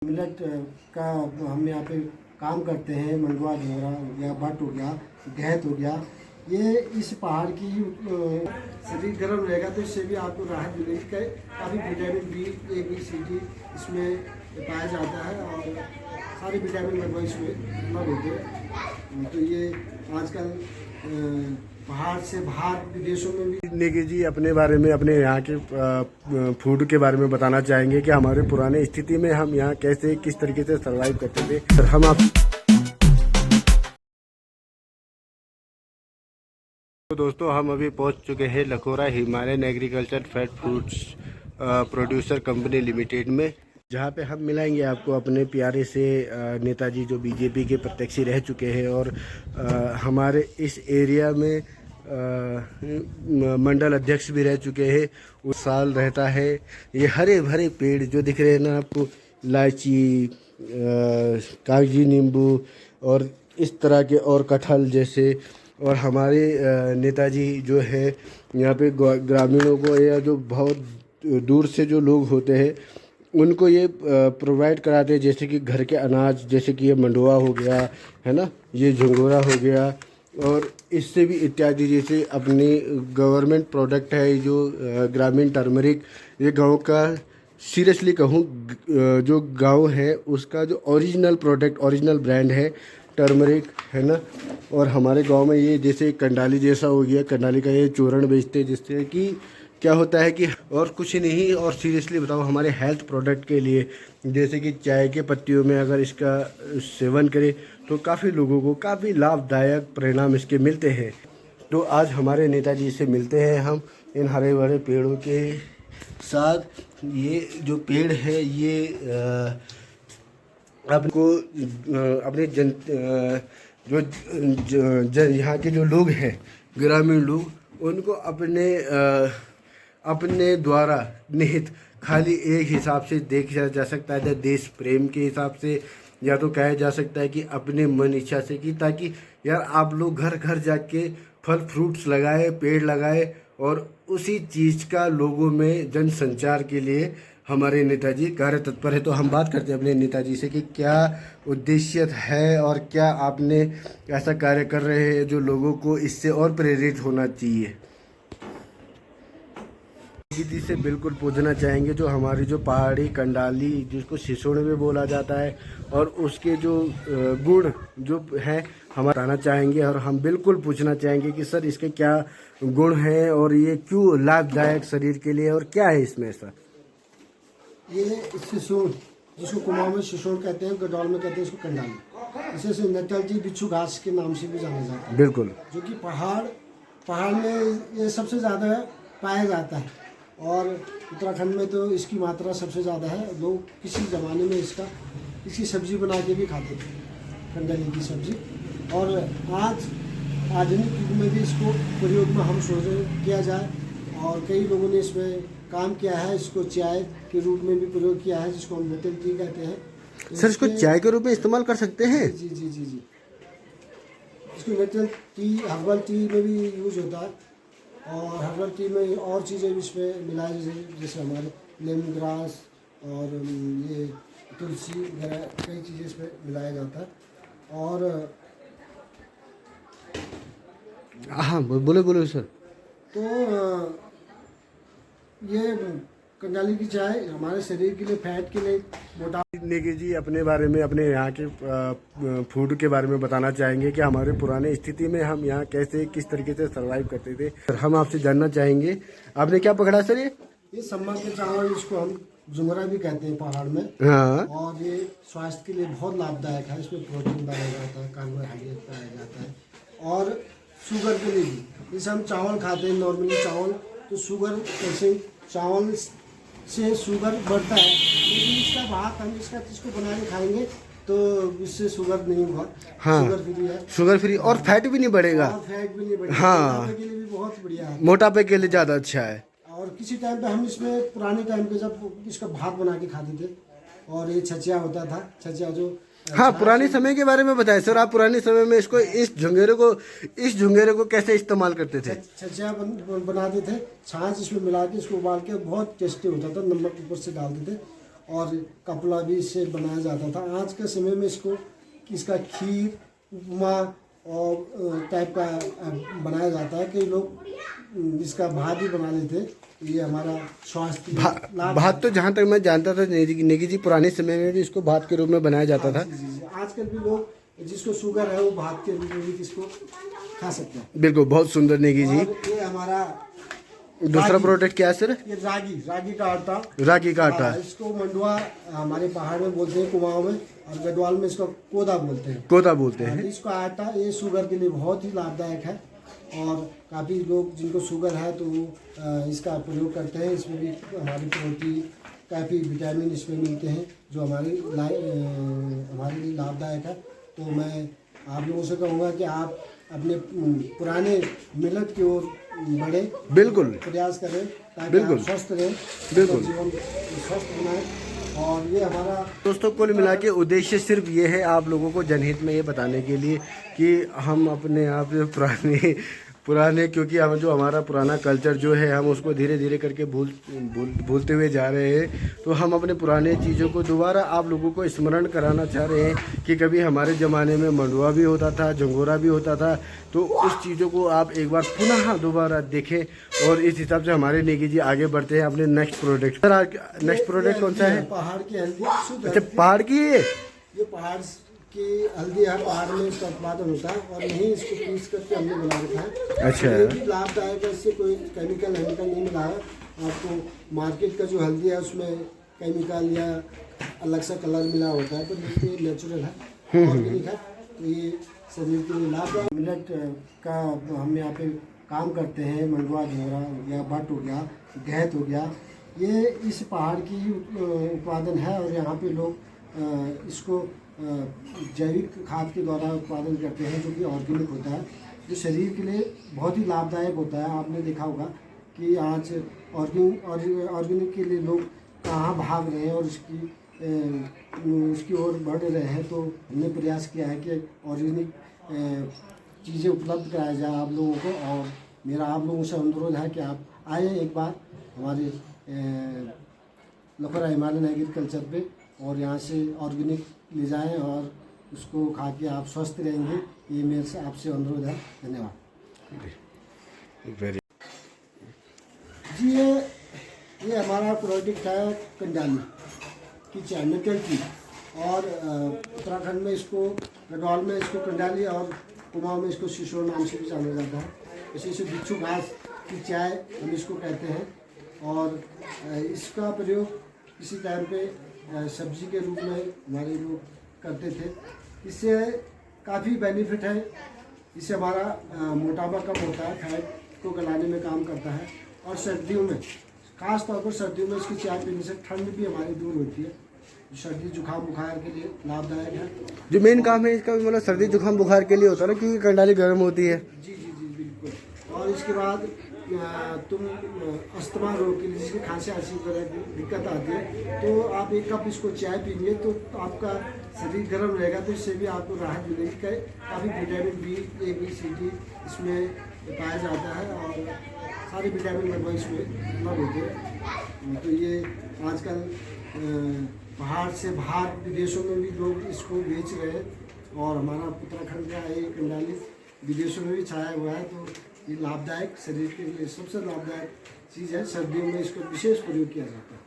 Millet का हम यहाँ पे काम करते हैं। मंडवा झोरा हो गया, बट हो गया, गहत हो गया। ये इस पहाड़ की शरीर गर्म रहेगा तो इससे भी आपको राहत मिलेगी। काफ़ी विटामिन बी, ए, बी, सी, डी इसमें पाया जाता है और सारे विटामिन लगभग इसमें उपलब्ध होते हैं। तो ये आजकल बाहर से बाहर विदेशों में भी निकी जी अपने बारे में, अपने यहाँ के फूड के बारे में बताना चाहेंगे कि हमारे पुराने स्थिति में हम यहाँ कैसे किस तरीके से सरवाइव करते थे। सर हम आप तो दोस्तों हम अभी पहुँच चुके हैं Lakhora Himalayan agriculture fat fruits producer company limited में, जहाँ पे हम मिलाएंगे आपको अपने प्यारे से नेताजी जो बीजेपी के प्रत्याशी रह चुके हैं और हमारे इस एरिया में मंडल अध्यक्ष भी रह चुके हैं। उस साल रहता है। ये हरे भरे पेड़ जो दिख रहे हैं ना आपको, इलायची, कागजी नींबू और इस तरह के और कटहल जैसे। और हमारे नेताजी जो है यहाँ पे ग्रामीणों को या जो बहुत दूर से जो लोग होते हैं उनको ये प्रोवाइड कराते हैं, जैसे कि घर के अनाज, जैसे कि ये मंडुआ हो गया है ना, ये झंगोरा हो गया और इससे भी इत्यादि। जैसे अपनी गवर्नमेंट प्रोडक्ट है जो ग्रामीण टर्मरिक, ये गांव का सीरियसली कहूँ जो गांव है उसका जो ओरिजिनल प्रोडक्ट, ओरिजिनल ब्रांड है टर्मरिक, है ना। और हमारे गांव में ये जैसे कंडाली जैसा हो गया, कंडाली का ये चूर्ण बेचते हैं, जिससे कि क्या होता है कि और कुछ नहीं। और सीरियसली बताओ हमारे हेल्थ प्रोडक्ट के लिए, जैसे कि चाय के पत्तियों में अगर इसका सेवन करें तो काफ़ी लोगों को काफ़ी लाभदायक परिणाम इसके मिलते हैं। तो आज हमारे नेताजी से मिलते हैं हम इन हरे भरे पेड़ों के साथ। ये जो पेड़ है ये आपको अपने यहाँ के जो लोग हैं, ग्रामीण लोग, उनको अपने द्वारा निहित खाली एक हिसाब से देखा जा सकता है, देश प्रेम के हिसाब से, या तो कहा जा सकता है कि अपने मन इच्छा से, कि ताकि यार आप लोग घर घर जाके फल फ्रूट्स लगाए, पेड़ लगाए और उसी चीज़ का लोगों में जन संचार के लिए हमारे नेताजी कार्य तत्पर है। तो हम बात करते हैं अपने नेताजी से कि क्या उद्देश्य है और क्या आपने ऐसा कार्य कर रहे हैं जो लोगों को इससे और प्रेरित होना चाहिए। जी से बिल्कुल पूछना चाहेंगे जो हमारी जो पहाड़ी कंडाली जिसको सिसोड़ में बोला जाता है और उसके जो गुण जो है हम बताना चाहेंगे। और हम बिल्कुल पूछना चाहेंगे कि सर इसके क्या गुण हैं और ये क्यों लाभदायक शरीर के लिए और क्या है इसमें ऐसा। ये सिसोड़, जिसको कुमाऊं में सिसोड़ कहते हैं, गढ़वाल में कहते हैं इसको कंडाली। इसे नेताजी बिच्छू घास के नाम से भी जाना जाता है। बिल्कुल, जो कि पहाड़ में ये सबसे ज़्यादा पाया जाता है और उत्तराखंड में तो इसकी मात्रा सबसे ज़्यादा है। लोग किसी ज़माने में इसकी सब्ज़ी बना के भी खाते थे, कंडाली की सब्ज़ी। और आज आधुनिक युग में भी इसको प्रयोग में हम सोच किया जाए और कई लोगों ने इसमें काम किया है। इसको चाय के रूप में भी प्रयोग किया है, जिसको हम नेचुरल टी कहते हैं। सर इसको चाय के रूप में इस्तेमाल कर सकते हैं? जी जी जी जी। इसको नेचुरल टी, हर्बल टी में भी यूज होता है और हर्बल टी में और चीज़ें भी इसमें मिलाई, जैसे हमारे लेमन ग्रास और ये तुलसी वगैरह कई चीज़ें इसमें मिलाया जाता है। और हाँ बोले सर। तो ये कंडाली की चाय हमारे शरीर के लिए, फैट के लिए, मोटापा। निकी जी अपने बारे में, अपने यहाँ के फूड के बारे में बताना चाहेंगे कि हमारे पुराने स्थिति में हम यहाँ कैसे किस तरीके से सरवाइव करते थे। सर हम आपसे जानना चाहेंगे आपने क्या पकड़ा सर? ये सम्मा के चावल, इसको हम झुमरा भी कहते हैं पहाड़ में। हाँ। और ये स्वास्थ्य के लिए बहुत लाभदायक है। इसमें प्रोटीन पाया जाता है, कार्बोहाइड्रेट पाया जाता है और शुगर के लिए भी। जैसे हम चावल खाते हैं नॉर्मली चावल, तो शुगर ऐसे चावल से शुगर बढ़ता है, लेकिन इसका भात हम इसको बना के खाएंगे तो इससे शुगर नहीं होगा। हाँ, शुगर फ्री है, शुगर फ्री और फैट भी नहीं बढ़ेगा। और फैट भी नहीं बढ़ेगा। हाँ, मोटापे के लिए भी बहुत बढ़िया है, मोटापे के लिए ज़्यादा अच्छा है। और किसी टाइम पे हम इसमें पुराने टाइम पे जब इसका भात बना के खाते थे और ये छचिया होता था, छचिया जो हाँ पुराने समय के बारे में बताएं सर। आप पुराने समय में इसको इस झुंगेरे को कैसे इस्तेमाल करते थे? छचिया बनाते थे, छाछ इसमें मिला के इसको उबाल के, बहुत टेस्टी होता था। नमक ऊपर से डालते थे और कपड़ा भी इससे बनाया जाता था। आज के समय में इसका खीर, उपमा और टाइप का बनाया जाता है। कई लोग इसका भात भी बना लेते। ये हमारा स्वास्थ्य लाभ। भात तो जहाँ तक मैं जानता था नेगी जी पुराने समय में भी इसको भात के रूप में बनाया जाता था। जी। आजकल भी लोग जिसको शुगर है वो भात के रूप में भी इसको खा सकते हैं। बिल्कुल, बहुत सुंदर नेगी जी। ये हमारा दूसरा प्रोडक्ट क्या है सर? ये रागी का आटा। रागी का आटा। इसको मंडुआ हमारे पहाड़ में बोलते हैं, कुमाऊं में, और गढ़वाल में इसको कोदा बोलते हैं। कोदा बोलते हैं। इसका आटा ये शुगर के लिए बहुत ही लाभदायक है और काफ़ी लोग जिनको शुगर है तो इसका प्रयोग करते हैं। इसमें भी हमारी प्रोटीन, काफ़ी विटामिन इसमें मिलते हैं जो हमारे लिए लाभदायक है। तो मैं आप लोगों से कहूँगा कि आप अपने पुराने मिलत की ओर बढ़े, बिल्कुल प्रयास करें ताकि बिल्कुल आप स्वस्थ रहें, बिल्कुल जीवन स्वस्थ बनाएं। और ये हमारा दोस्तों कुल मिला के उद्देश्य सिर्फ ये है आप लोगों को जनहित में ये बताने के लिए कि हम अपने आप पुराने क्योंकि हम जो हमारा पुराना कल्चर जो है हम उसको धीरे धीरे करके भूलते हुए जा रहे हैं। तो हम अपने पुराने चीज़ों को दोबारा आप लोगों को स्मरण कराना चाह रहे हैं कि कभी हमारे ज़माने में मंडुआ भी होता था, जंगोरा भी होता था। तो उस चीज़ों को आप एक बार पुनः दोबारा देखें और इस हिसाब से हमारे नेगी जी आगे बढ़ते हैं अपने next product. Sir next product कौन सा है? पहाड़ की हल्दी। अच्छा, पहाड़ की ये पहाड़ की हल्दी है, पहाड़ में इसका उत्पादन होता है और यहीं इसको पीस करके हमने बना रखा है। अच्छा, ये भी लाभदायक है, इससे कोई केमिकल नहीं मिला है। आपको मार्केट का जो हल्दी है उसमें केमिकल या अलग सा कलर मिला होता है, पर ये नेचुरल है, ऑर्गेनिक है। तो ये शरीर के लिए लाभदायक। मिलेट का हम यहाँ पे काम करते हैं। मंडुआ, झोरा हो गया, बट हो गया, गहत हो गया, ये इस पहाड़ की उत्पादन है और यहाँ पे लोग इसको जैविक खाद के द्वारा उत्पादन करते हैं जो कि ऑर्गेनिक होता है, जो शरीर के लिए बहुत ही लाभदायक होता है। आपने देखा होगा कि आज ऑर्गेनिक के लिए लोग कहाँ भाग रहे हैं और उसकी ओर बढ़ रहे हैं। तो हमने प्रयास किया है कि ऑर्गेनिक चीज़ें उपलब्ध कराया जाए आप लोगों को। और मेरा आप लोगों से अनुरोध है कि आप आए एक बार हमारे लखोरा हिमालयन एग्रीकल्चर पे और यहाँ से ऑर्गेनिक ले जाएं और उसको खा के आप स्वस्थ रहेंगे। ये मेरे से आपसे अनुरोध है। धन्यवाद जी। ये हमारा प्रोडक्ट है कंडाली की चाय, मेटल की। और उत्तराखंड में इसको, गढ़वाल में इसको कंडाली और कुमाऊं में इसको सिसोर नाम से भी जाना जाता है। इसी से बिच्छू घास की चाय हम इसको कहते हैं। और इसका प्रयोग किसी टाइम पे सब्जी के रूप में हमारे लोग करते थे। इससे काफ़ी बेनिफिट है। इससे हमारा मोटापा कम होता है, फैट को गलाने में काम करता है। और सर्दियों में, खास तौर पर सर्दियों में इसकी चाय पीने से ठंड भी हमारी दूर होती है। सर्दी जुकाम बुखार के लिए लाभदायक है। जो मेन काम है इसका मतलब सर्दी जुकाम बुखार के लिए होता है ना, क्योंकि कंडाली गर्म होती है। जी बिल्कुल। और इसके बाद तुम अस्थमा रोग के लिए, जिसकी खांसी आंसी वगैरह की दिक्कत आती है, तो आप एक कप इसको चाय पीएंगे तो आपका शरीर गर्म रहेगा, तो इससे भी आपको राहत मिलेगी। काफ़ी विटामिन बी, ए, बी, सी, डी इसमें पाया जाता है और सारे विटामिन लगभग इसमें उपलब्ध होते हैं। तो ये आजकल पहाड़ से बाहर विदेशों में भी लोग इसको बेच रहे हैं और हमारा उत्तराखंड का ये कंडाली विदेशों में भी छाया हुआ है। तो ये लाभदायक, शरीर के लिए सबसे लाभदायक चीज़ है। सर्दियों में इसका विशेष प्रयोग किया जाता है।